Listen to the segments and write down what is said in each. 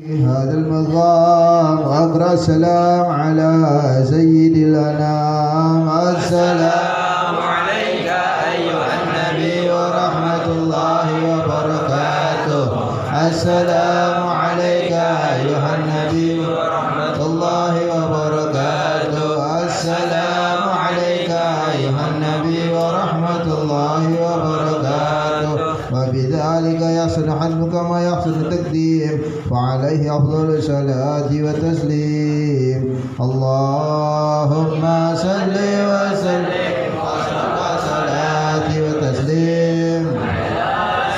هذا المقام وأقرأ السلام على سيد الأنام. السلام عليك أيها النبي ورحمة الله وبركاته. السلام عليك أيها النبي ورحمة الله وبركاته. السلام عليك أيها النبي ورحمة الله وبركاته. وبذلك يحسن حلمك ما يحسن التقديم، وعليه أفضل الصلاة والتسليم. اللهم صل وسلم وأشرف صلاة وتسليم على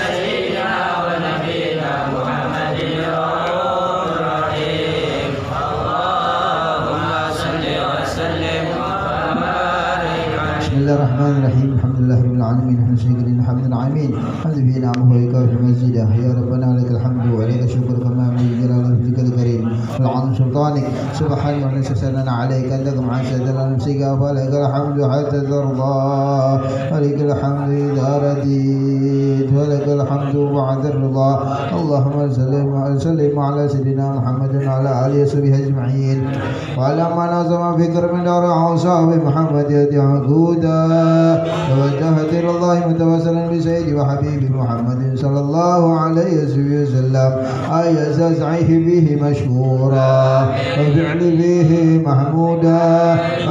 سيدنا ونبينا محمد الرؤوف الرحيم. اللهم صل وسلم وبارك. بسم الله الرحمن الرحيم. الحمد لله رب العالمين، حمد شاكرين حمد العالمين، حمد في نعمه ويكافئ مزيده. يا ربنا لك الحمد وعليك الشكر كما ينبغي جلال وجهك الكريم والعظيم سلطانك. سبحان من سسلنا عليك انك مع سيدنا نفسك، فلك الحمد حتى ترضى، ولك الحمد اذا رضيت، ولك الحمد بعد الرضا. اللهم سلم على سيدنا محمد وعلى اله وصحبه اجمعين، وعلى من نظم فكر من دار صاحب محمد يدي عقودا. توجهت الى الله متوسلا بسيدي وحبيبي محمد صلى الله عليه وسلم. أي سعيه به مشهورا وفعل به محمودا،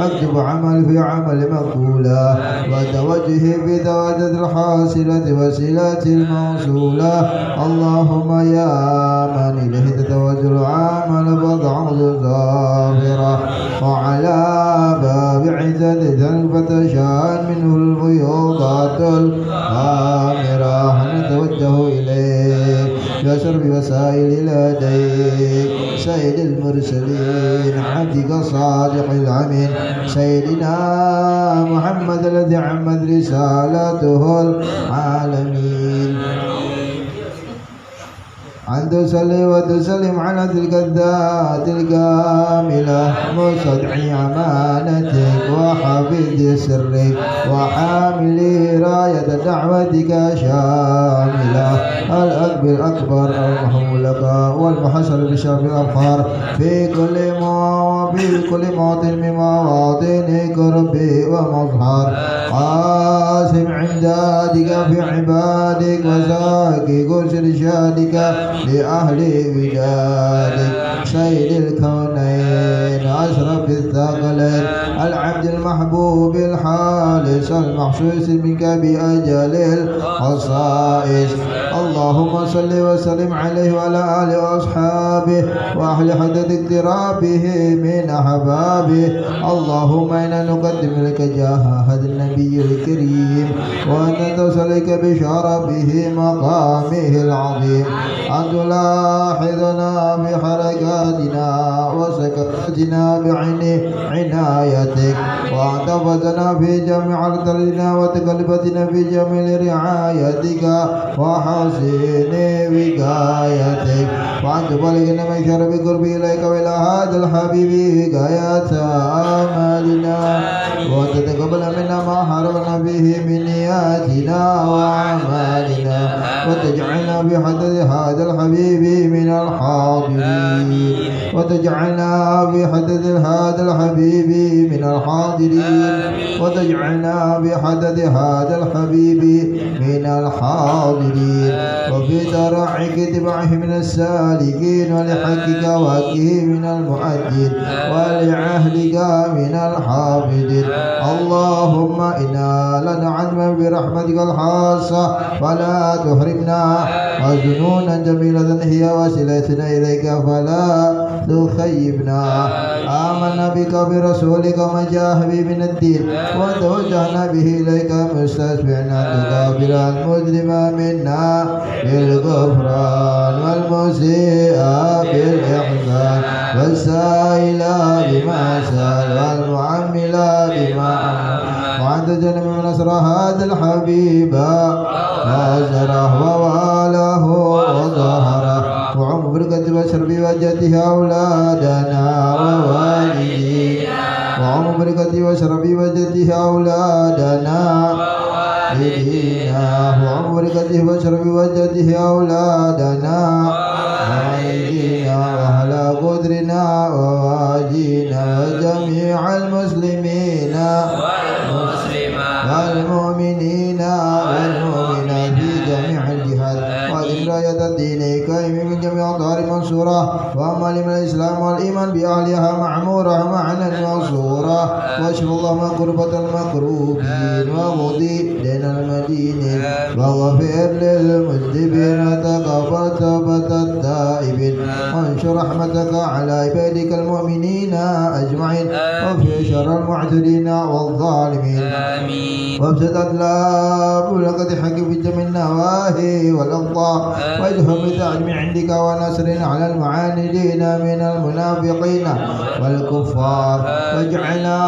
أكتب عمل في عمل مقبولا، وتوجه بتوجد الحاصلة وسيلة الموصولة. اللهم يا من إليه تتوجه العمل فضعه ظافرا، وعلى باب عزة فتشاء منه الفيوضات الآمرة. نتوجه إليك بأشرف وسائل لديك سيد المرسلين عبدك الصادق الأمين سيدنا محمد الذي عمت رسالته العالمين. أن تصلي وتسلم على تلك الذات الكاملة مستدعي أمانتك وحافظ سرك وحامل راية دعوتك شاملة. الأكبر أكبر المحمولك والمحشر بشرف الأبخار في كل موطن من مواطن قربي ومظهر. قاسم عندادك في عبادك وزاكي قرش رشادك لأهل ودادك سيد الكونين أشرف الثقلين العبد المحبوب الحالس المخصوص منك بأجل الخصائص. اللهم صل وسلم عليه وعلى آله وأصحابه وأهل حدد اقترابه من أحبابه. اللهم إنا نقدم لك جاه هذا النبي الكريم، وأن تصلك بشرفه مقامه العظيم، أن تلاحظنا بحركاتنا وسكناتنا بعين عنايتك، وأن تحفظنا في جميع أرضنا وتقلبتنا في جميع رعايتك وحسن وقايتك، وأن تبلغنا من شرف قربي إليك وإلى هذا الحبيب غاية آمالنا، وتتقبل منا ما حرمنا به من نياتنا وأعمالنا، وتجعلنا بحدد هذا الحبيب من الحاضرين، وتجعلنا بحدد هذا الحبيب من الحاضرين، وتجعلنا بحدد هذا الحبيب من الحاضرين، وفي تراعيك اتباعه من السالكين، ولحقك وحقه من المؤدين، ولعهدك من الحافظين. اللهم إنا لنعلم برحمتك الخاصة فلا تحرمنا، وجنونا جميلة هي وسيلتنا إليك فلا تخيبنا. آمنا بك برسولك وما جاء به من الدين، وتوجهنا به إليك مستسبعنا تقابل المسلم منا بالغفران، والمسيء بالإحسان، والسائل بما سأل، والمعمل بما عمل، وأن تجنب من نصر هذا الحبيب وزره وواله وظهره، وعم بركة وشرب وجته أولادنا ووالدينا، وعم بركة وشرب وجته أولادنا والدينا وعمركته وشرب وجده أولادنا والدينا وأهل قدرنا وواجينا وجميع المسلمين والمؤمنين والمؤمنات في جميع الجهات وأدم راية الدين قائم من جميع الدار منصورة وأما لمن الإسلام والإيمان بأهلها معمورة معنا منصورة واشف اللهم كربة المكروبين وغضي دين المدينين واغفر للمذنبين وتقبل توبة التائبين وانشر رحمتك على عبادك المؤمنين أجمعين وفي شر المعتدين والظالمين وابسط أدلاب لقد حق في جميع النواهي والأخطاء واجهم بتعلم من عندك ونصر على المعاندين من المنافقين والكفار واجعلنا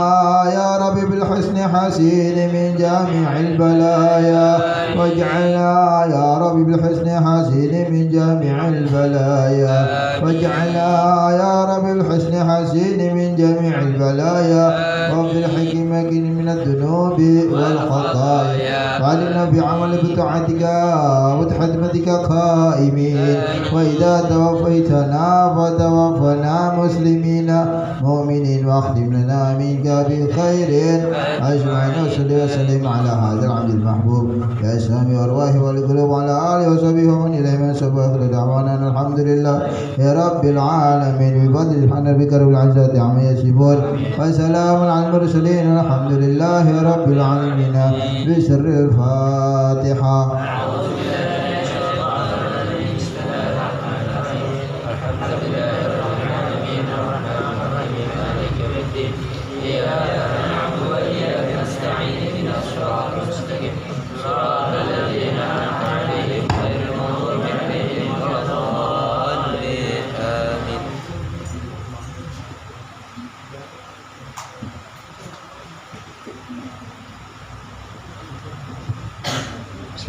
يا رب بالحسن حسين من جميع البلايا واجعلنا يا رب بالحسن حسين من جميع البلايا واجعلنا يا رب بالحسن حسين من جميع البلايا وبالحكمة من الذنوب والخطايا وعلمنا بعمل بطاعتك وتحدمتك قائمين وإذا توفيتنا فتوفنا مسلمين مؤمنين واختم لنا منك بخير أجمعين وصلي وسلم على هذا العبد المحبوب يا سامي أرواح والقلوب على آله وصحبه ومن إليه من سبق آخر دعوانا الحمد لله يا رب العالمين بفضل سبحان ربك رب العزة عما يصفون وسلام على المرسلين الحمد لله رب العالمين بسر الفاتحة.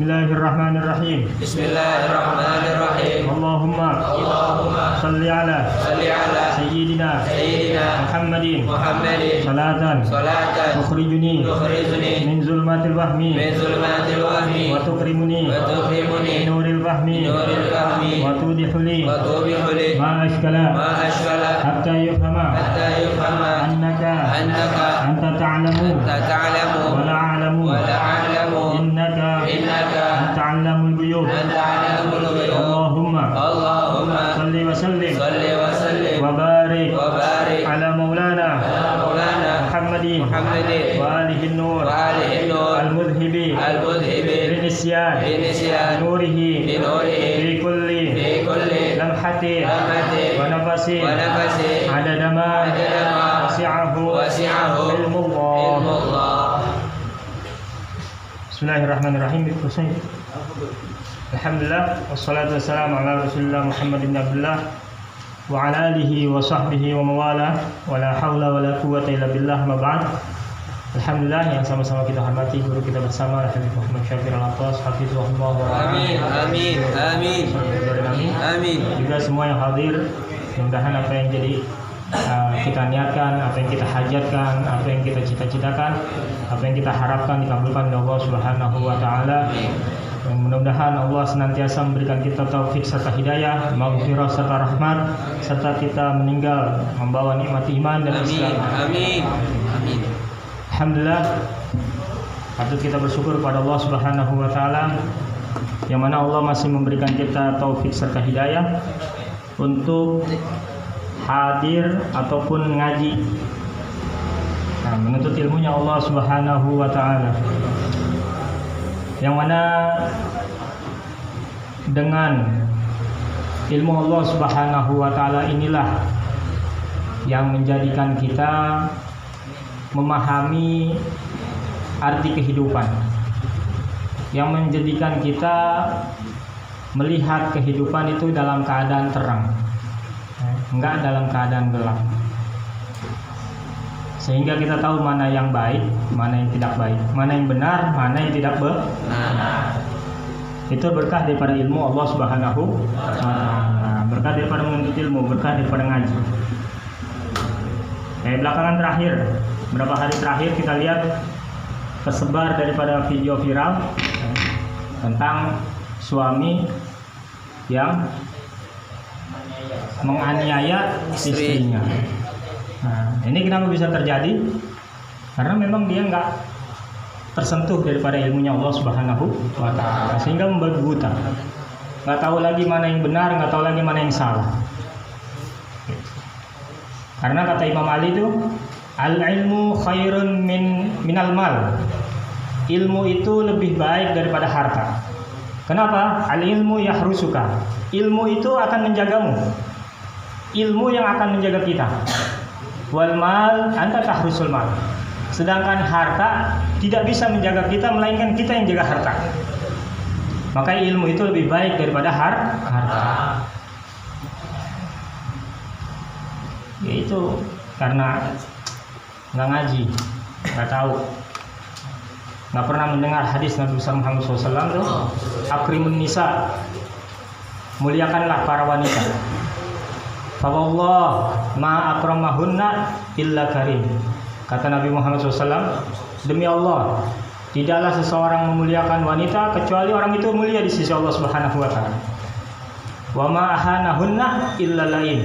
Bismillahirrahmanirrahim. Bismillahirrahmanirrahim. Allahumma salli ala sayyidina Muhammadin salatan tukhrijuni min zulmatil wahmi wa tukrimuni min nuril fahmi wa tudhili ma ashkala hatta yufhama annaka anta ta'lamu wa la a'lamu innaka anta 'allamul ghuyub. Allahumma salli wa sallim wa barik ala maulana Muhammadin wa alihi nur al-mudhibi binisyan nurihi fi kulli lamhatin wa nafasin adada ma wasi'ahu ilmullah. Bismillahirrahmanirrahim. Alhamdulillah wassalatu wassalamu ala Rasulillah Muhammad bin Abdullah wa ala alihi wa sahbihi wa mawala wa la hawla wa la quwwata illa billah ma ba'd. Alhamdulillah yang sama-sama kita hormati guru kita bersama Habib Muhammad Syafir Al-Atas hafizahullah wa amin. Juga semua yang hadir, mudah-mudahan apa yang jadi kita niatkan, apa yang kita hajatkan, apa yang kita cita-citakan, apa yang kita harapkan dikabulkan oleh Allah Subhanahu wa taala. Mudah-mudahan Allah senantiasa memberikan kita taufik serta hidayah, maghfirah serta rahmat, serta kita meninggal membawa nikmat iman dan Islam. Amin. Alhamdulillah, patut kita bersyukur kepada Allah Subhanahu wa taala yang mana Allah masih memberikan kita taufik serta hidayah untuk hadir ataupun ngaji, menuntut ilmunya Allah Subhanahu wa taala, yang mana dengan ilmu Allah Subhanahu wa taala inilah yang menjadikan kita memahami arti kehidupan, yang menjadikan kita melihat kehidupan itu dalam keadaan terang, enggak dalam keadaan gelap, sehingga kita tahu mana yang baik, mana yang tidak baik, mana yang benar, mana yang tidak benar. Itu berkah daripada ilmu Allah Subhanahu wa taala, berkah daripada menuntut ilmu, berkah daripada ngaji. Belakangan terakhir, berapa hari terakhir kita lihat tersebar daripada video viral tentang suami yang menganiaya istrinya. Nah, ini kenapa bisa terjadi? Karena memang dia nggak tersentuh daripada ilmunya Allah Subhanahu wa Ta'ala, sehingga membabi buta, nggak tahu lagi mana yang benar, nggak tahu lagi mana yang salah. Karena kata Imam Ali itu, al-ilmu khairun minal mal. Ilmu itu lebih baik daripada harta. Kenapa? Al-ilmu yahrusuka. Ilmu itu akan menjagamu. Ilmu yang akan menjaga kita. Wal mal anta tahrusul mal. Sedangkan harta tidak bisa menjaga kita, melainkan kita yang jaga harta. Maka ilmu itu lebih baik daripada harta. Yaitu karena nggak ngaji, nggak tahu, nggak pernah mendengar hadis Nabi Muhammad SAW tuh, akrimun nisa, muliakanlah para wanita. Fawallah ma akramahunna illa karim. Kata Nabi Muhammad SAW, demi Allah, tidaklah seseorang memuliakan wanita kecuali orang itu mulia di sisi Allah Subhanahu wa Ta'ala. Wa ma ahanahunna illa lain.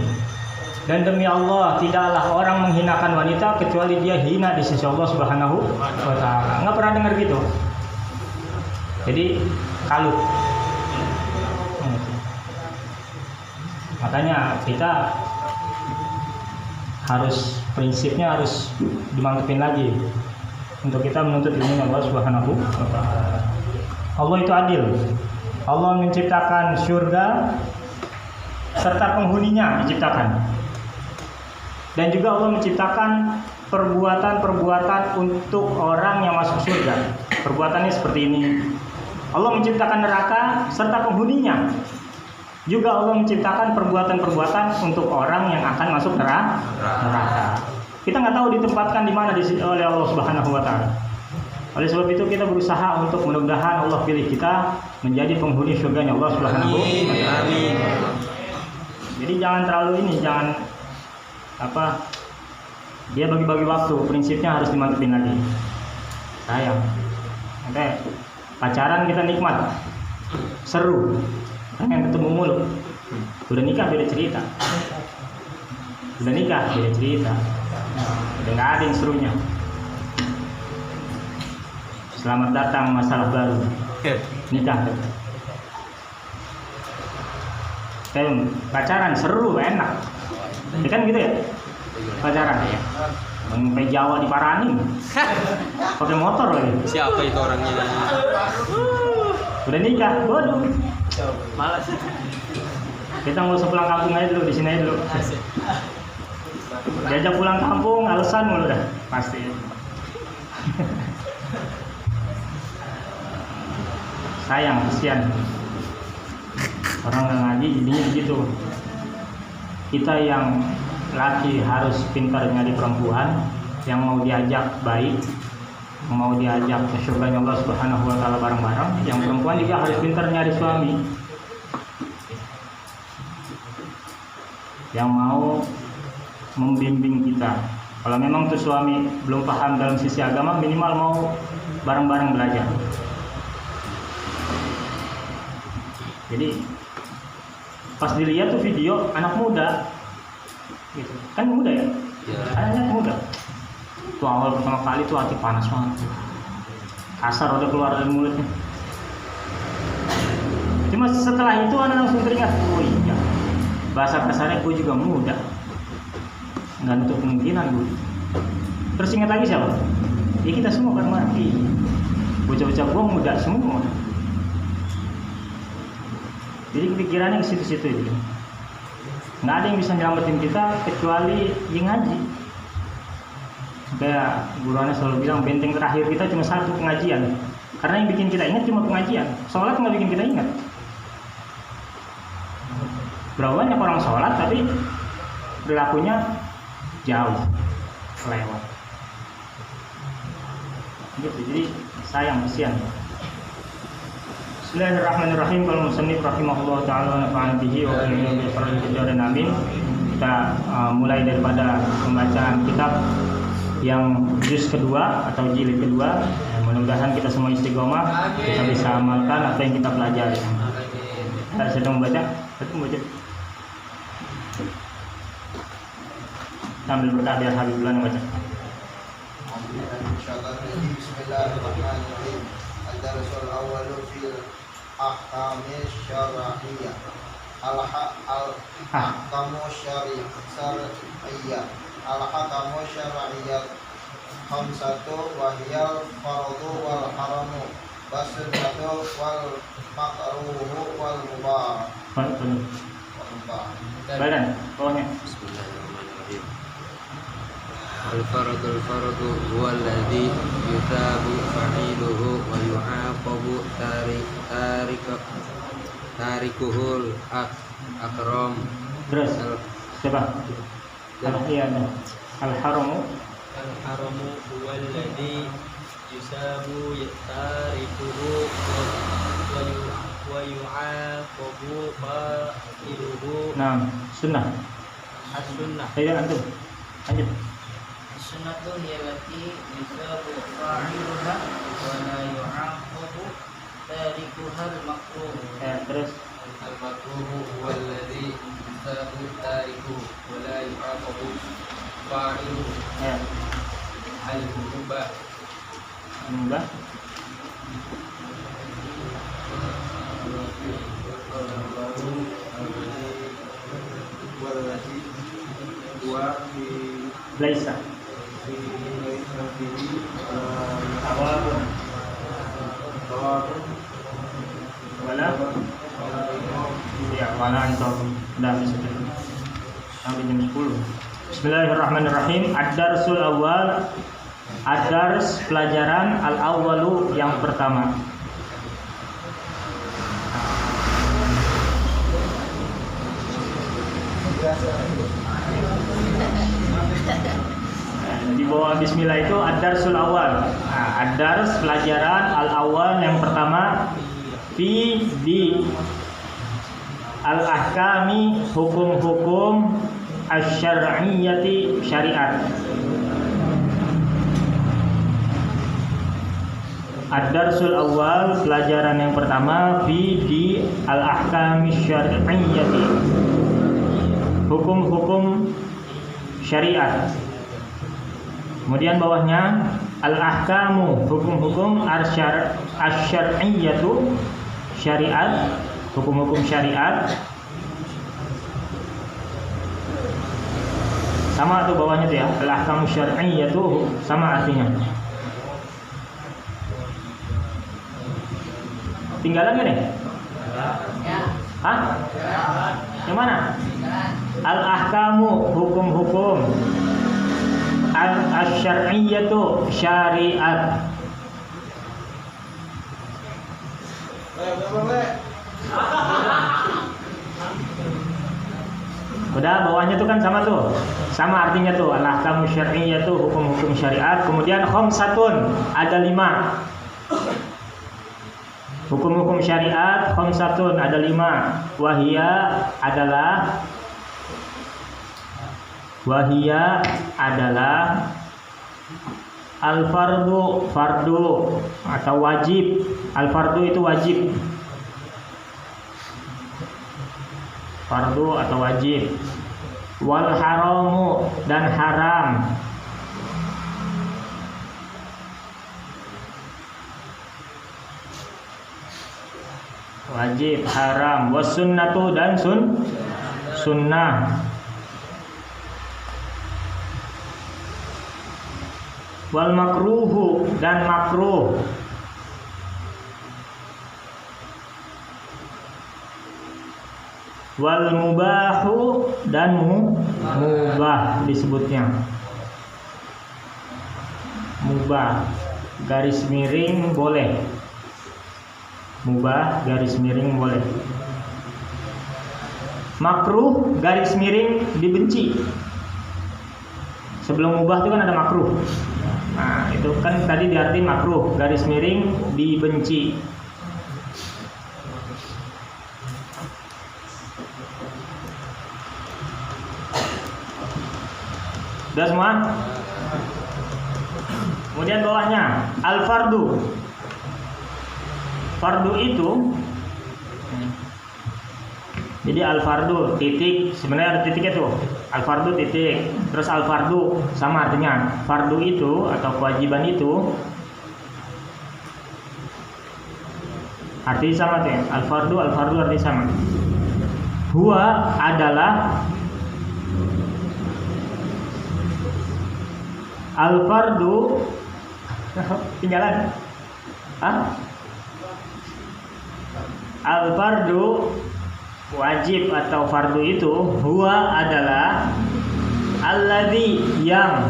Dan demi Allah, tidaklah orang menghinakan wanita kecuali dia hina di sisi Allah Subhanahu wa Ta'ala. Nggak pernah dengar gitu. Jadi kalut. Makanya kita prinsipnya harus dimantepin lagi untuk kita menuntut ilmu Allah Subhanahu wa Ta'ala. Allah itu adil. Allah menciptakan surga serta penghuninya diciptakan. Dan juga Allah menciptakan perbuatan-perbuatan untuk orang yang masuk surga. Perbuatannya seperti ini. Allah menciptakan neraka serta penghuninya. Juga Allah menciptakan perbuatan-perbuatan untuk orang yang akan masuk neraka. Kita nggak tahu ditempatkan di mana oleh Allah Subhanahu wa Ta'ala. Oleh sebab itu kita berusaha untuk mudah-mudahan Allah pilih kita menjadi penghuni surganya Allah Subhanahu wa Ta'ala. Jadi jangan terlalu dia bagi-bagi waktu, prinsipnya harus dimantepin lagi. Sayang. Oke. Pacaran kita nikmat, seru, pengen ketemu mulu. Udah nikah beda cerita. Udah nggak ada yang serunya. Selamat datang masalah baru. Nikah. Pacaran seru, enak. Ya kan gitu ya? Pacaran ya. Sampai Jawa diparanin. Pakai motor lagi. Siapa itu orangnya? Udah nikah, bodoh. Malas. Kita nggak usah pulang kampung aja dulu, di sini aja dulu. Diajak pulang kampung, alasan mulu dah, pasti. Sayang, kasihan. Orang nggak ngaji jadinya begitu. Kita yang laki harus pintar nyari perempuan yang mau diajak baik, mau diajak ke surganya Allah Subhanahu wa Ta'ala bareng-bareng. Yang perempuan juga harus pintar nyari suami yang mau membimbing kita. Kalau memang tuh suami belum paham dalam sisi agama, minimal mau bareng-bareng belajar. Jadi pas dilihat tuh video anak muda, gitu. Kan muda ya? Anak muda. Tuh awal pertama kali tuh hati panas banget. Kasar udah keluar dari mulutnya. Cuma setelah itu anak langsung teringat, oh iya, bahasa kasarnya gue juga muda. Nggak untuk kemungkinan gue. Terus ingat lagi siapa? Ya kita semua kan mati. Bocah-bocah gue muda semua. Jadi pikirannya ke situ-situ itu. Nggak ada yang bisa nyelamatin kita kecuali yang ngaji. Kayak guruannya selalu bilang benteng terakhir kita cuma satu, pengajian. Karena yang bikin kita ingat cuma pengajian. Sholat nggak bikin kita ingat. Berapa banyak orang sholat tapi perilakunya jauh, lewat. Gitu, jadi sayang, kasihan. Bismillahirrahmanirrahim. Kalau musannif rahimahullah ta'ala wa nafa'ana bihi wa bihi dan amin. Kita mulai daripada pembacaan kitab yang juz kedua atau jilid kedua, mulai Mudah-mudahan kita semua istiqomah, kita bisa amalkan apa yang kita pelajari. Kita sedang membaca, sambil berkah biar Habib bulan baca. Bismillahirrahmanirrahim. Ad-darsul awwal fil ahkami syar'iyyah. Al-ahkamu syar'iyyah. Al-ahkamu syar'iyyah khamsatu wa hiyal fardu wal haramu wasunnatu wal makruhu wal mubah. Badan bawahnya. Bismillahirrahmanirrahim. Al-fardu huwa alladhi yuthabu fa'iluhu wa yu'aqabu tarikuhul akram. Terus siapa? Al-haramu huwa alladhi yusabu tarikuhu wa yu'aqabu fa'iluhu. Nah, sunnah. As-sunnah. Ayo antum. Lanjut. As-sunnatu hiya allati yusabu fa'iluha wa la yu'aqabu tarikuha al-makruh. Terus Al-makruhu huwa alladhi yusabu tarikuhu wa la yu'aqabu fa'iluhu al-mubah. Mubah. Laisa. Wala. Ya, wala antum. Dah habis itu. Sampai jam 10. Bismillahirrahmanirrahim. Ad-darsul awal. Ad-dars pelajaran al-awwalu yang pertama. Di bawah bismillah itu ad-darsul awal. Nah, ad-dars pelajaran al-awwal yang pertama di al-ahkami hukum-hukum asy-syar'iyyati syariat. Ad-darsul awal pelajaran yang pertama di al-ahkami syar'iyyati hukum-hukum syariat. Kemudian bawahnya al-ahkamu hukum-hukum asy-syar'iyyatu syariat, hukum-hukum syariat. Sama tuh bawahnya tuh ya, al-ahkamu syar'iyyatu sama artinya. Tinggalan gak nih? Hah? Yang mana? Al-ahkamu hukum-hukum al-syar'iyyatu syariat. Udah bawahnya tuh kan sama tuh. Sama artinya tuh al-ahkamu syar'iyyatu hukum-hukum syariat. Kemudian khamsatun ada 5. Hukum-hukum syariat khamsatun ada 5. Wahia adalah al-fardu fardu atau wajib. Al-fardu itu wajib. Fardu atau wajib. Wal haramu dan haram. Wajib, haram, wasunnatu dan sunnah. Wal makruhu dan makruh. Wal mubahu dan mubah disebutnya. Mubah garis miring boleh. Mubah garis miring boleh. Makruh garis miring dibenci. Sebelum mubah itu kan ada makruh. Nah, itu kan tadi diarti makruh garis miring dibenci. Udah semua? Kemudian bawahnya al-fardu. Fardu itu, jadi al-fardu titik, sebenarnya ada titik itu. Al-fardu titik, terus al-fardu sama artinya. Fardu itu atau kewajiban itu artinya sama tuh ya. Al-fardu artinya sama. Huwa adalah al-fardu tinggalan. Al-fardu wajib atau fardu itu huwa adalah alladzi yang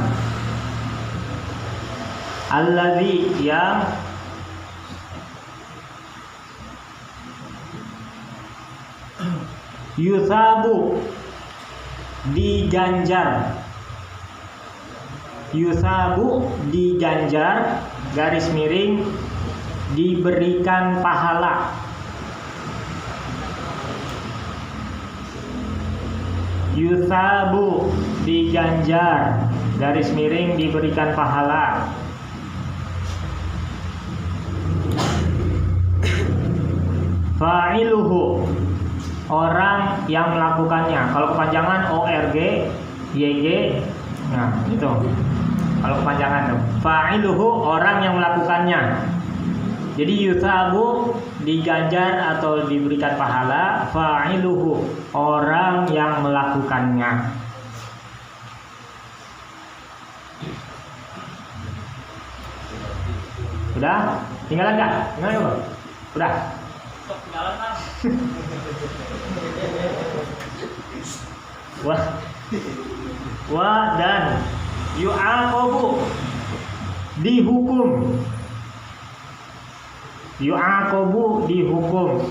yusabu diganjar garis miring diberikan pahala. Yusabu diganjar garis miring diberikan pahala. Fa'iluhu orang yang melakukannya. Kalau kepanjangan ORG YG, nah itu. Kalau kepanjangan tuh. Fa'iluhu orang yang melakukannya. Jadi yusabu diganjar atau diberikan pahala, fa'iluhu orang yang melakukannya. Udah? Tinggalan enggak? Tinggalan enggak? Udah. Wah dan yu'aqabu dihukum. Yu'aqabu dihukum.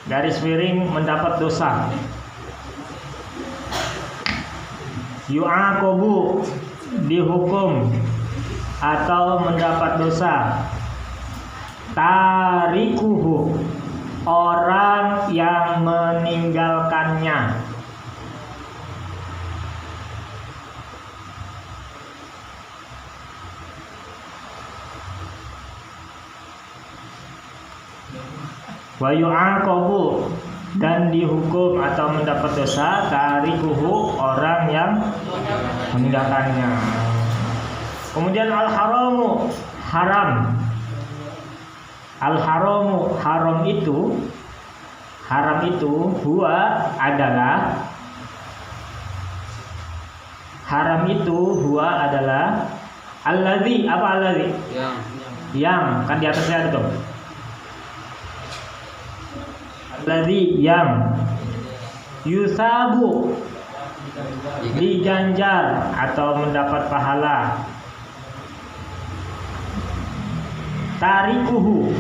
Garis miring mendapat dosa. Yu'aqabu dihukum atau mendapat dosa. Tarikuhu orang yang meninggalkannya. Wa yu'aqabu dan dihukum atau mendapat dosa tarikuhu orang yang meninggalkannya. Kemudian al-haramu haram. Al-haramu haram itu huwa adalah alladzi apa alladzi? Yang kan di atasnya ada tuh. Alladzi yang yusabu diganjar atau mendapat pahala. Tarikuhu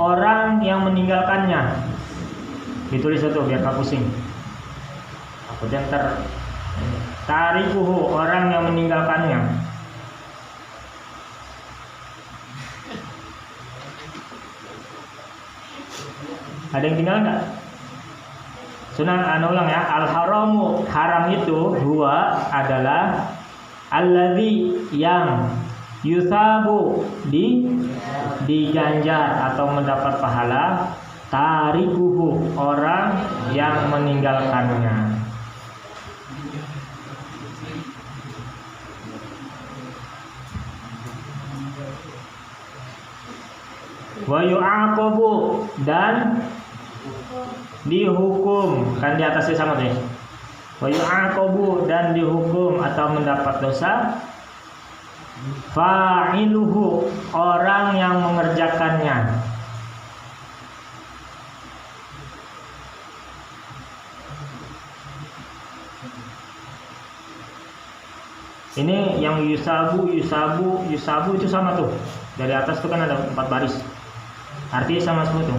orang yang meninggalkannya. Ditulis itu biar gak pusing. Kemudian tarikuhu orang yang meninggalkannya. Ada yang tinggal nggak? Sunan ulang ya. Al-haramu haram itu huwa adalah alladzi yang yusabu diganjar atau mendapat pahala, tarikuhu orang yang meninggalkannya. Wa yu'aqabu dan dihukum kan di atasnya sama deh. Wa yu'aqabu dan dihukum atau mendapat dosa fa'iluhu orang yang mengerjakannya. Ini yang yusabu itu sama tuh. Dari atas tuh kan ada 4 baris. Artinya sama semua tuh.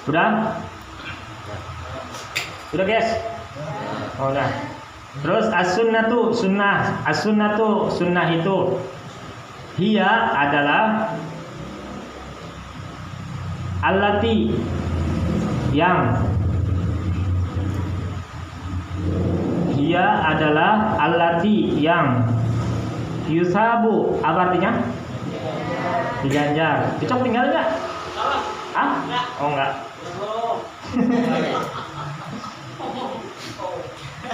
Udah guys? Oh, udah. Terus as-sunnatu sunnah. As-sunnatu sunnah itu hiya adalah allati yang Dia adalah allati yang yusabu. Apa artinya? Diganjar. Cocok tinggal enggak? Ah? Oh enggak.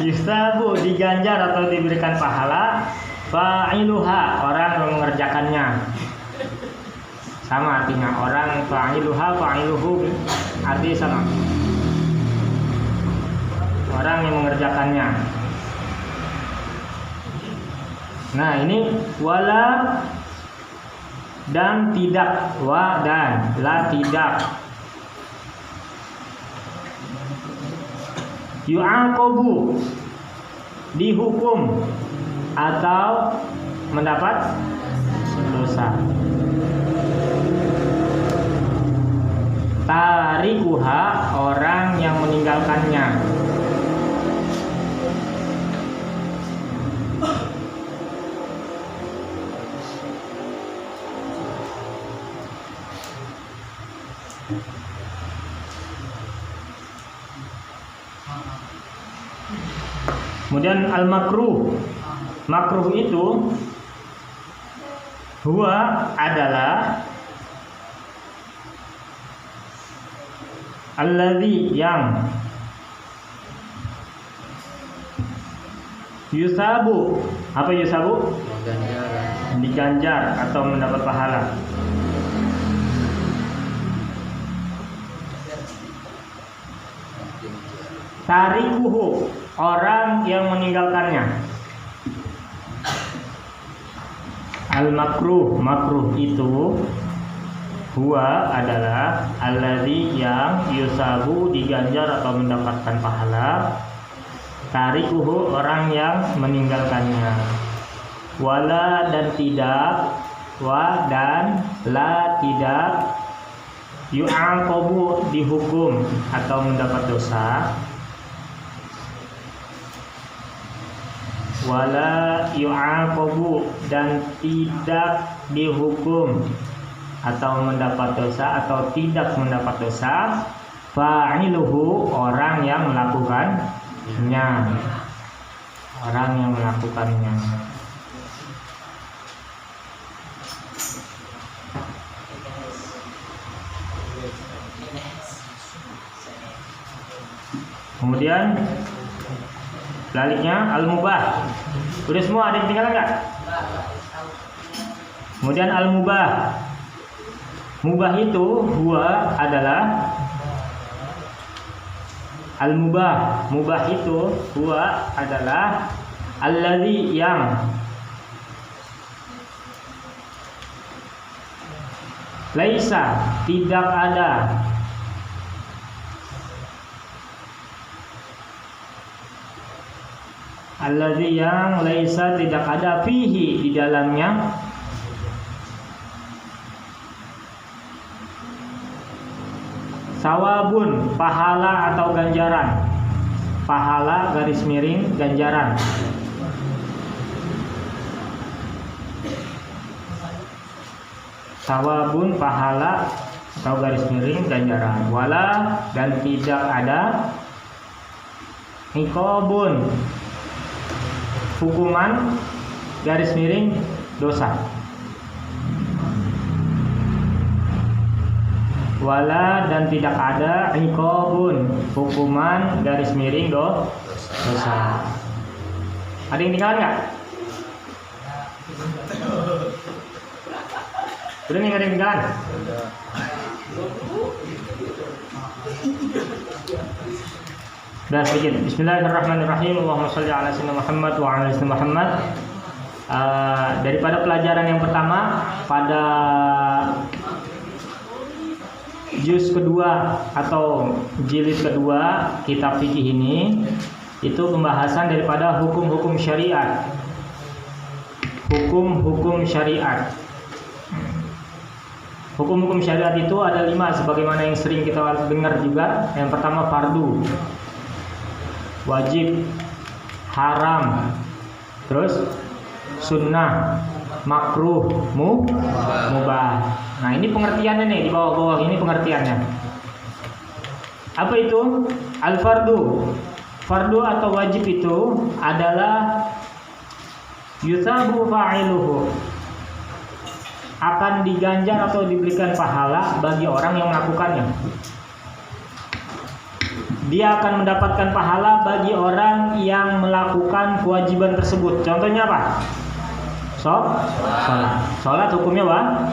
Yusabu diganjar atau diberikan pahala. Fa'iluha orang yang mengerjakannya. Sama artinya, orang fa'iluha fa'iluhu artinya sama. Orang yang mengerjakannya. Nah, ini wala dan tidak, wa dan la tidak. Yu'aqabu dihukum atau mendapat dosa. Tarikuha orang yang meninggalkannya. Kemudian al-makruh. Makruh itu huwa adalah alladzi yang yusabu. Apa yusabu? Diganjar atau mendapat pahala. Tarikuhu orang yang meninggalkannya. Al-makruh, makruh itu huwa adalah alladzi yang yusabu diganjar atau mendapatkan pahala. Tarikuhu orang yang meninggalkannya. Wala dan tidak, wa dan la tidak. Yu'aqabu dihukum atau mendapat dosa. Wala yu'aqabu dan tidak dihukum atau mendapat dosa atau tidak mendapat dosa. Fa'iluhu orang yang melakukannya. Orang yang melakukannya. Kemudian selanjutnya al-mubah. Udah semua, ada yang tinggal enggak? Kemudian al-mubah. Mubah itu huwa adalah al-mubah. Mubah itu huwa adalah alladzi yang laisa tidak ada alladzi yang laisa tidak ada fihi di dalamnya sawabun pahala atau ganjaran. Pahala garis miring ganjaran. Sawabun pahala atau garis miring ganjaran. Wala dan tidak ada iqabun hukuman garis miring dosa. Wala dan tidak ada iqabun hukuman garis miring dosa. Ada yang tinggal nggak? Udah nih, ada yang tinggal? Dan sedikit. Bismillahirrahmanirrahim. Allahumma shalli ala sayyidina Muhammad wa ala sayyidina Muhammad. Daripada pelajaran yang pertama pada juz kedua atau jilid kedua kitab fikih ini, itu pembahasan daripada hukum-hukum syariat. Hukum-hukum syariat. Hukum-hukum syariat itu ada 5 sebagaimana yang sering kita dengar juga. Yang pertama fardu, wajib, haram, terus sunnah, makruh, mubah. Nah, ini pengertiannya nih, di bawah-bawah ini pengertiannya. Apa itu? Al-fardu. fardu atau wajib itu adalah yuthabu fa'iluhu, akan diganjar atau diberikan pahala bagi orang yang melakukannya. Dia akan mendapatkan pahala bagi orang yang melakukan kewajiban tersebut. Contohnya apa? Sholat. Sholat hukumnya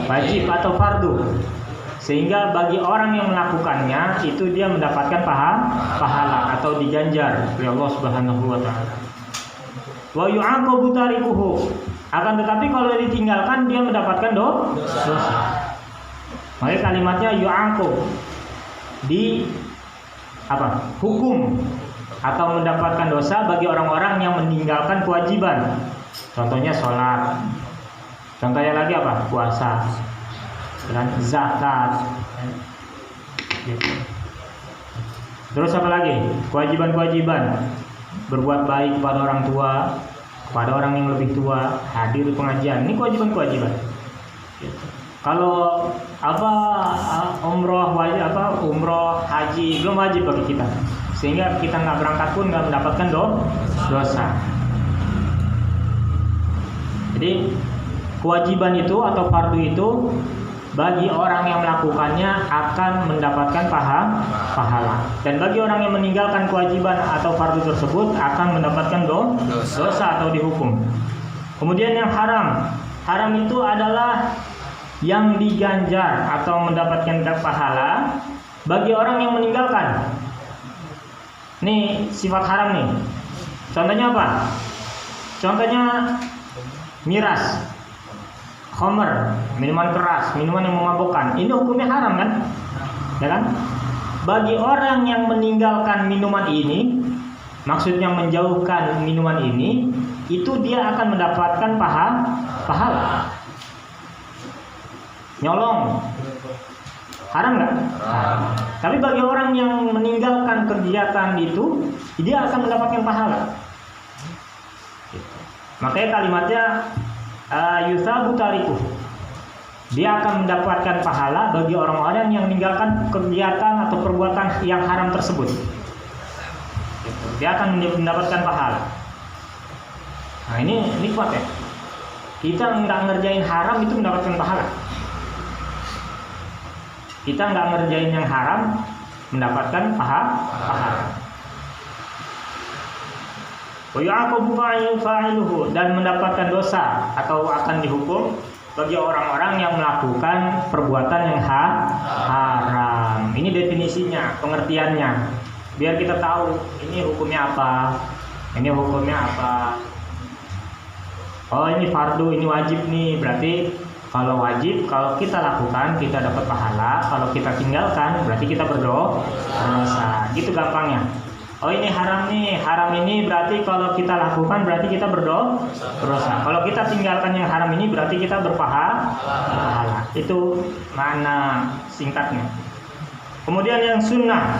wajib atau fardu. Sehingga bagi orang yang melakukannya itu dia mendapatkan pahala atau diganjar oleh Allah Subhanahu wa taala. Wa yu'aqabu tarikuhu. Akan tetapi kalau ditinggalkan dia mendapatkan dosa. Maka kalimatnya yu'aqab, di hukum atau mendapatkan dosa bagi orang-orang yang meninggalkan kewajiban. Contohnya sholat. Contohnya lagi apa? Puasa dan zakat. Terus apa lagi? Kewajiban-kewajiban, berbuat baik kepada orang tua, kepada orang yang lebih tua, hadir di pengajian. Ini kewajiban-kewajiban. Kalau umroh wajib, umroh haji belum wajib bagi kita, sehingga kita nggak berangkat pun nggak mendapatkan dosa. Jadi kewajiban itu atau fardu itu bagi orang yang melakukannya akan mendapatkan pahala, dan bagi orang yang meninggalkan kewajiban atau fardu tersebut akan mendapatkan dosa atau dihukum. Kemudian yang haram itu adalah yang diganjar atau mendapatkan pahala bagi orang yang meninggalkan. Nih sifat haram nih. Contohnya apa? Contohnya miras, khamr, minuman keras, minuman yang memabukkan. Ini hukumnya haram kan? Ya kan? Bagi orang yang meninggalkan minuman ini, maksudnya menjauhkan minuman ini, itu dia akan mendapatkan pahala. Nyolong haram nggak? Haram. Tapi bagi orang yang meninggalkan kegiatan itu, dia akan mendapatkan pahala. Makanya kalimatnya yusabu tariku, dia akan mendapatkan pahala bagi orang-orang yang meninggalkan kegiatan atau perbuatan yang haram tersebut. Dia akan mendapatkan pahala. Nah ini kuat ya. Kita nggak ngerjain haram itu mendapatkan pahala. Kita nggak ngerjain yang haram mendapatkan pahala. Fa'iluhu, dan mendapatkan dosa atau akan dihukum bagi orang-orang yang melakukan perbuatan yang haram. Ini definisinya, pengertiannya, biar kita tahu ini hukumnya apa, ini hukumnya apa. Oh ini fardu, ini wajib nih. Berarti kalau wajib, kalau kita lakukan kita dapat pahala, kalau kita tinggalkan berarti kita berdosa. Gitu gampangnya. Oh ini haram nih, haram ini berarti kalau kita lakukan berarti kita berdosa. Kalau kita tinggalkan yang haram ini berarti kita berpahala. Itu makna singkatnya. Kemudian yang sunnah.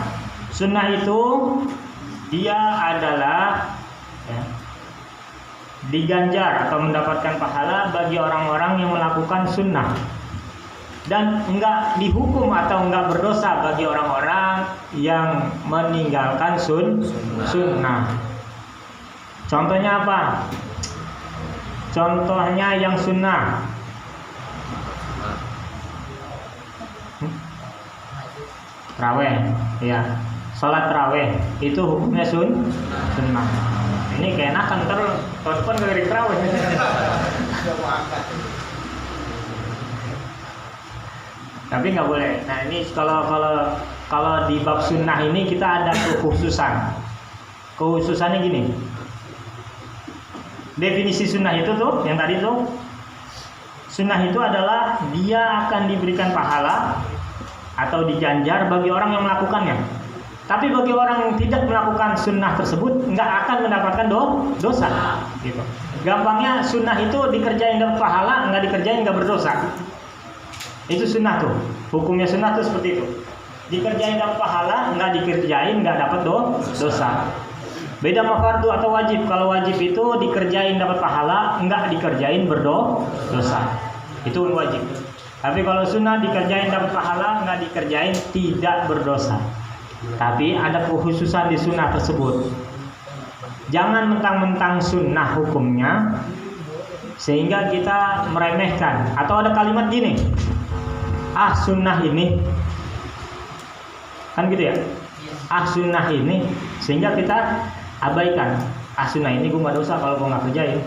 Sunnah itu dia adalah diganjar atau mendapatkan pahala bagi orang-orang yang melakukan sunnah, dan enggak dihukum atau enggak berdosa bagi orang-orang yang meninggalkan sunnah. Contohnya apa? Contohnya yang sunnah, Taraweh, ya, sholat taraweh itu hukumnya sunnah. Ini keenakan ntar tahun depan gak dari taraweh. Tapi nggak boleh. Nah ini kalau di bab sunnah ini kita ada kekhususan. Kekhususannya gini. Definisi sunnah itu tuh, yang tadi tuh, sunnah itu adalah dia akan diberikan pahala atau diganjar bagi orang yang melakukannya. Tapi bagi orang yang tidak melakukan sunnah tersebut nggak akan mendapatkan dosa. Gitu. Gampangnya sunnah itu dikerjain dapat pahala, nggak dikerjain nggak berdosa. Itu sunnah tuh. Hukumnya sunnah tuh seperti itu. Dikerjain dapat pahala, nggak dikerjain nggak dapat dosa. Beda sama fardu atau wajib. Kalau wajib itu dikerjain dapat pahala, nggak dikerjain berdosa. Itu wajib. Tapi kalau sunnah dikerjain dapat pahala, nggak dikerjain tidak berdosa. Tapi ada kekhususan di sunnah tersebut. Jangan mentang-mentang sunnah hukumnya sehingga kita meremehkan. Atau ada kalimat gini, sunnah ini, kan gitu ya, sunnah ini, sehingga kita abaikan. Sunnah ini gue gak dosa kalau gue gak kerjain,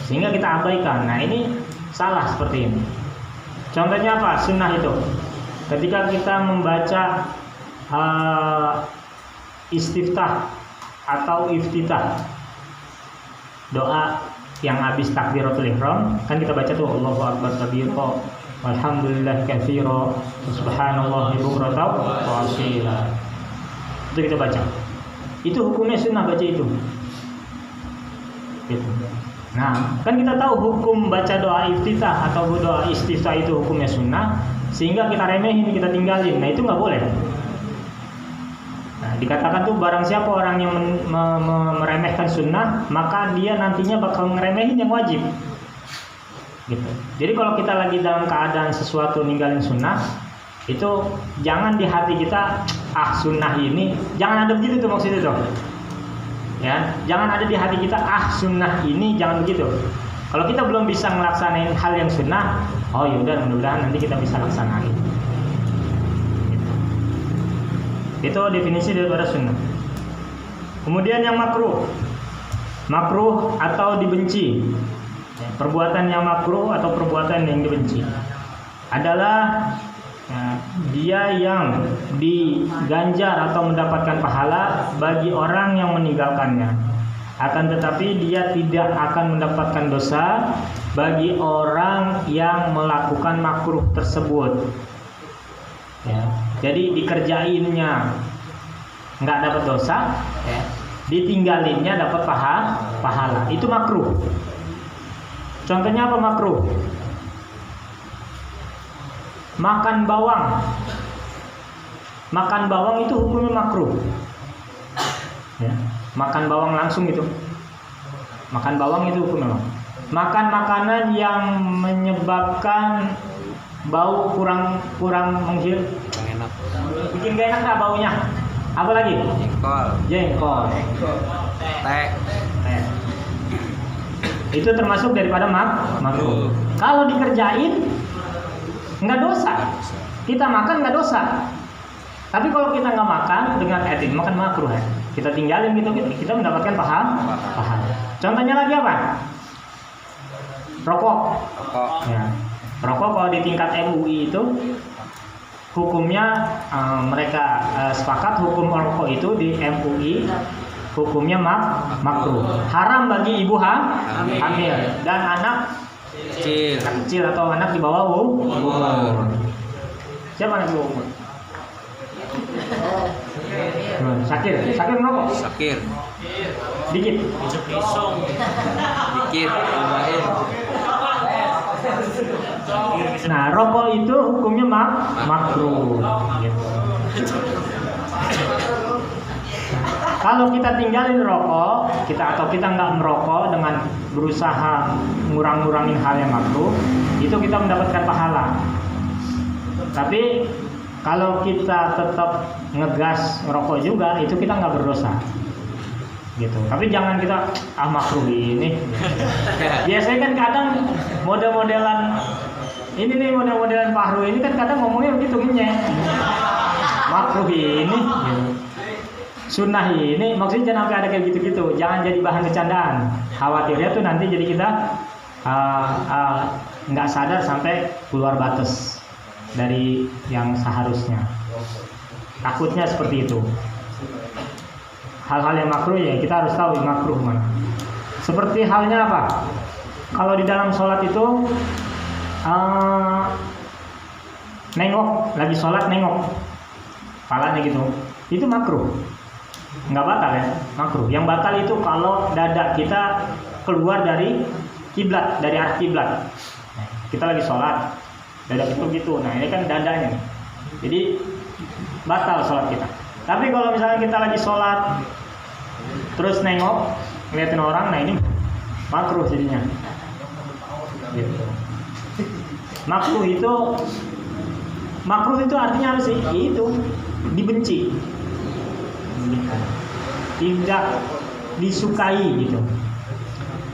sehingga kita abaikan. Nah ini salah seperti ini. Contohnya apa? Sunnah itu ketika kita membaca istiftah atau iftitah, doa yang habis takbiratul ihram, kan kita baca tuh Allahu akbar kabira walhamdulillah katsira subhanallah bukratan wa asila. Itu kita baca. Itu hukumnya sunnah baca itu. Gitu. Nah, kan kita tahu hukum baca doa iftitah atau doa istiftah itu hukumnya sunnah, sehingga kita remehin, kita tinggalin. Nah, itu nggak boleh. Nah, dikatakan tuh barang siapa orang yang meremehkan sunnah, maka dia nantinya bakal ngeremehin yang wajib. Gitu. Jadi kalau kita lagi dalam keadaan sesuatu ninggalin sunnah, itu jangan di hati kita, sunnah ini, jangan ada begitu tuh maksudnya tuh. Ya, jangan ada di hati kita, sunnah ini, jangan begitu. Kalau kita belum bisa ngelaksanain hal yang sunnah, yaudah, mudah-mudahan nanti kita bisa laksanain. Itu definisi daripada sunnah. Kemudian yang makruh atau dibenci. Perbuatan yang makruh atau perbuatan yang dibenci adalah dia yang diganjar atau mendapatkan pahala bagi orang yang meninggalkannya. Akan tetapi dia tidak akan mendapatkan dosa bagi orang yang melakukan makruh tersebut. Ya. Jadi dikerjainnya nggak dapat dosa, ya. Ditinggalinnya dapat pahala. Itu makruh. Contohnya apa makruh? Makan bawang. Makan bawang itu hukumnya makruh. Ya. Makan bawang langsung itu. Makan bawang itu hukumnya makruh. Makan makanan yang menyebabkan bau kurang menghilang, bikin gak enak baunya. Apa lagi? Jengkol. Teh. Itu termasuk daripada makruh. Kalau dikerjain nggak dosa. Kita makan nggak dosa. Tapi kalau kita nggak makan dengan makan makruh ya. Kita tinggalin gitu, kita mendapatkan pahala. Contohnya lagi apa? Rokok. Ya. Rokok kalau di tingkat MUI itu hukumnya mereka sepakat hukum rokok itu di MUI hukumnya makruh, haram bagi ibu hamil dan anak kecil atau anak di bawah umur. Siapa anak di bawah umur? Sakir merokok? Sakir. Dikit. Nah, rokok itu hukumnya makruh. Gitu. Kalau kita tinggalin rokok, kita nggak merokok dengan berusaha ngurangin hal yang makruh, itu kita mendapatkan pahala. Tapi kalau kita tetap ngegas ngerokok juga, itu kita nggak berdosa. Gitu. Tapi jangan kita makruh ini. Biasanya kan kadang model-modelan Fahru ini kan kadang ngomongnya begitu makruh ini. Gitu. Sunnah ini maksudnya jangan sampai ada kayak gitu-gitu, jangan jadi bahan bercandaan. Khawatirnya tuh nanti jadi kita nggak sadar sampai keluar batas dari yang seharusnya. Takutnya seperti itu. Hal-hal yang makruh ya kita harus tahu makruh mana. Seperti halnya apa? Kalau di dalam sholat itu nengok, lagi sholat nengok, kepalanya gitu, itu makruh. Nggak batal ya, makruh. Yang batal itu kalau dada kita keluar dari kiblat, dari arah kiblat. Kita lagi sholat, dada kita gitu. Nah ini kan dadanya, jadi batal sholat kita. Tapi kalau misalnya kita lagi sholat, terus nengok, ngeliatin orang, nah ini makruh jadinya. Gitu. Makruh itu artinya apa sih? Itu dibenci. Tidak disukai gitu.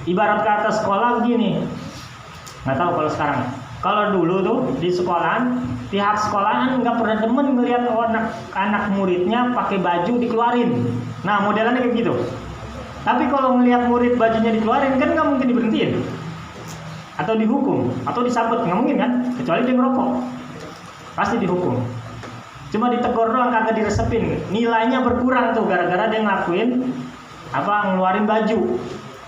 Ibarat kata sekolah gini, nggak tahu kalau sekarang. Kalau dulu tuh di sekolahan, pihak sekolahan nggak pernah demen ngelihat anak muridnya pakai baju dikeluarin. Nah modelannya kayak gitu. Tapi kalau ngelihat murid bajunya dikeluarin kan nggak mungkin diberhentiin, atau dihukum, atau disambut, nggak mungkin kan? Kecuali dia ngerokok, pasti dihukum. Cuma ditegur doang, kagak diresepin. Nilainya berkurang tuh gara-gara dia ngelakuin ngeluarin baju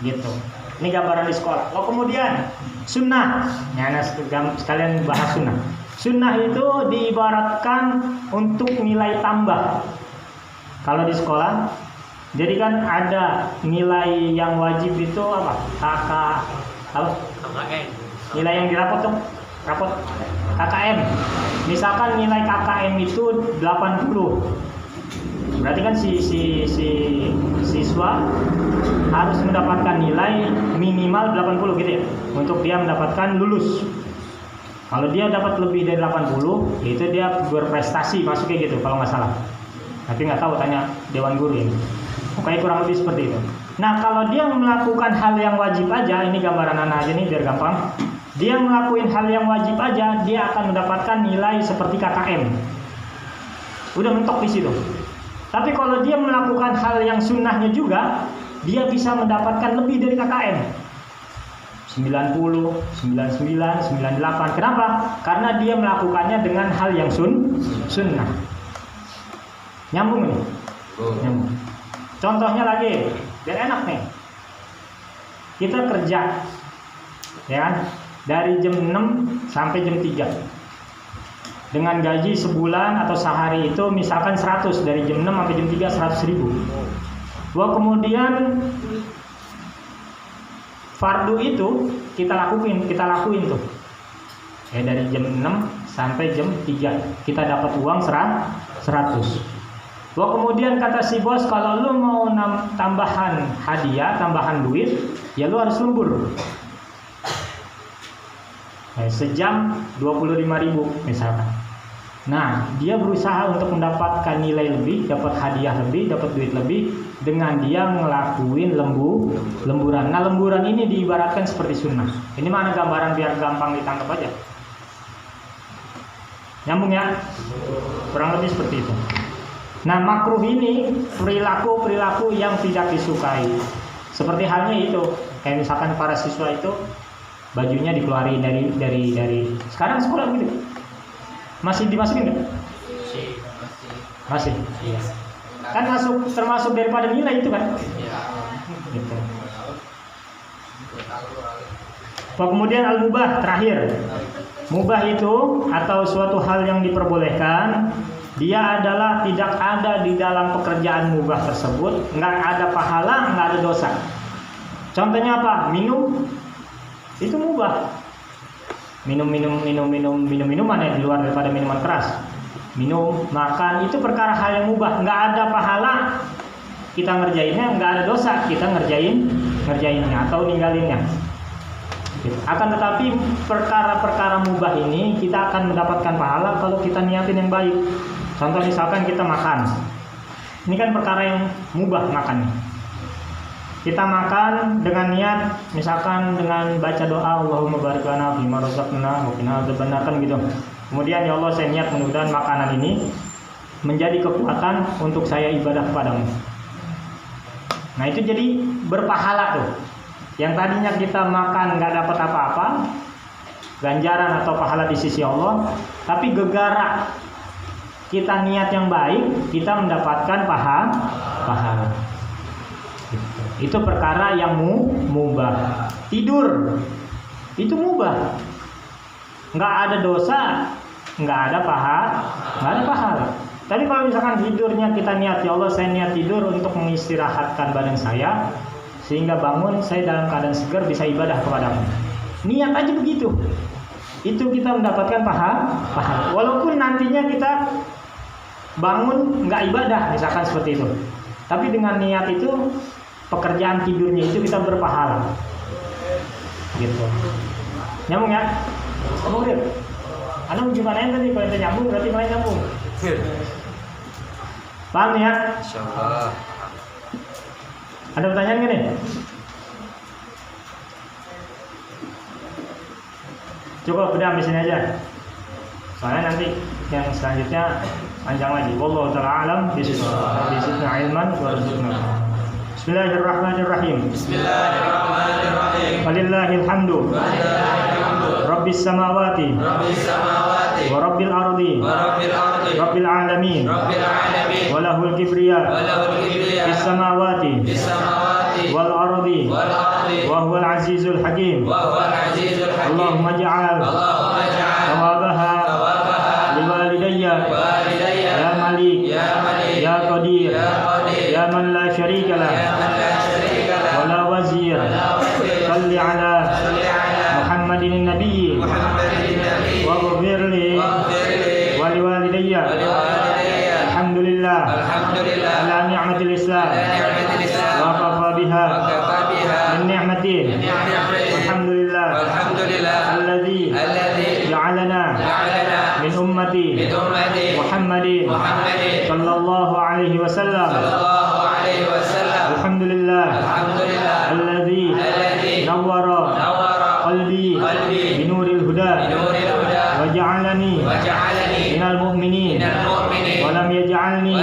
gitu. Ini gambaran di sekolah. Oh kemudian sunnah, ya sekalian bahas sunnah. Sunnah itu diibaratkan untuk nilai tambah. Kalau di sekolah, jadi kan ada nilai yang wajib itu apa? KKN. Nilai yang dirapot tuh, rapot KKM. Misalkan nilai KKM itu 80. Berarti kan si siswa harus mendapatkan nilai minimal 80 gitu ya, untuk dia mendapatkan lulus. Kalau dia dapat lebih dari 80, itu dia berprestasi, masuknya gitu kalau nggak salah. Tapi nggak tahu, tanya dewan guru ini. Kayak kurang lebih seperti itu. Nah kalau dia melakukan hal yang wajib aja, ini gambaran anak aja nih biar gampang. Dia ngelakuin hal yang wajib aja, dia akan mendapatkan nilai seperti KKM. Udah mentok di situ. Tapi kalau dia melakukan hal yang sunnahnya juga, dia bisa mendapatkan lebih dari KKM. 90, 99, 98. Kenapa? Karena dia melakukannya dengan hal yang sunnah. Nyambung nih? Nyambung. Contohnya lagi, biar enak nih. Kita kerja, ya kan? Dari jam 6 sampai jam 3. Dengan gaji sebulan atau sehari itu misalkan 100, dari jam 6 sampai jam 3 100.000. Wah kemudian fardu itu kita lakuin tuh. Ya dari jam 6 sampai jam 3 kita dapat uang 100. Wah kemudian kata si bos, kalau lu mau tambahan hadiah, tambahan duit, ya lu harus lembur. Sejam 25.000 misalkan. Nah, dia berusaha untuk mendapatkan nilai lebih, dapat hadiah lebih, dapat duit lebih dengan dia ngelakuin lemburan. Nah, lemburan ini diibaratkan seperti sunnah. Ini mana gambaran biar gampang ditangkap aja. Nyambung ya? Kurang lebih seperti itu. Nah, makruh ini perilaku yang tidak disukai. Seperti halnya itu, kayak misalkan para siswa itu bajunya dikeluarin dari sekarang sekolah gitu. Masih dimasukin nggak? Masih. Iya. Kan termasuk daripada nilai itu kan? Gitu. Kemudian al-mubah terakhir. Mubah itu atau suatu hal yang diperbolehkan, dia adalah tidak ada di dalam pekerjaan mubah tersebut, nggak ada pahala, nggak ada dosa. Contohnya apa? Minum. Itu mubah. Minuman ya di luar daripada minuman keras. Minum, makan itu perkara hal yang mubah, nggak ada pahala kita ngerjainnya, nggak ada dosa kita ngerjainnya atau ninggalinnya. Akan tetapi perkara-perkara mubah ini kita akan mendapatkan pahala kalau kita niatin yang baik. Contoh misalkan kita makan, ini kan perkara yang mubah makannya. Kita makan dengan niat, misalkan dengan baca doa Allahumma barik lana fima razaqtana wa qina adzabannar kan gitu. Kemudian ya Allah saya niat mudah-mudahan makanan ini menjadi kekuatan untuk saya ibadah kepadamu. Nah itu jadi berpahala tuh. Yang tadinya kita makan nggak dapat apa-apa, ganjaran atau pahala di sisi Allah, tapi gegara kita niat yang baik, kita mendapatkan pahala. Itu perkara yang mubah. Tidur itu mubah, nggak ada dosa, nggak ada pahala. Tapi kalau misalkan tidurnya kita niat, ya Allah saya niat tidur untuk mengistirahatkan badan saya sehingga bangun saya dalam keadaan segar bisa ibadah kepadamu. Niat aja begitu, itu kita mendapatkan pahala. Walaupun nantinya kita bangun nggak ibadah misalkan seperti itu, tapi dengan niat itu pekerjaan tidurnya itu kita berpahala. Gitu. Nyambung ya? Nyambung ya? Anda gimana tadi kalau itu nyambung berarti mulai nyambung. Paham ya? Insyaallah. Ada pertanyaan nggak nih? Cukup, udah sampai sini aja. Soalnya nanti yang selanjutnya panjang lagi. Wallahu ta'ala alam bismillah. Bismillah ilman warzuqna. Bismillahirrahmanirrahim. Bismillahirrahmanirrahim. Walillahil hamdu. Rabbis samawati. Wa rabbil ardi. Rabbil alamin. Walahul kibriya. Fis samawati. Wal ardi. Wa huwal azizul hakim. Allahumma ja'al thawabaha liwalidayya ya malik ya qadir ya man la syarika lah wa la wazir salli ala Muhammadin nabiyyi wa ghfir li wa liwalidayya alhamdulillah ala ni'matil islam wa kafa biha min ni'matin alhamdulillah alladhi ja'alana min ummati Muhammadin sallallahu alaihi wasallam alhamdulillah alladhi nawwara qalbi binuril huda wa ja'alani minal mu'minin wa lam yaj'alni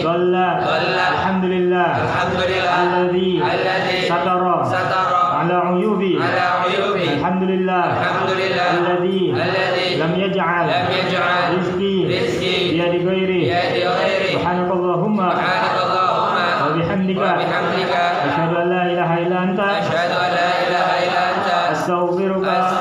dhalla alhamdulillah alladhi satara ala uyubi alhamdulillah alladhi lam yaj'al rizqi biyadi ghairi subhanakallahumma wa bihamdika asyhadu an la ilaha illa anta astaghfiruka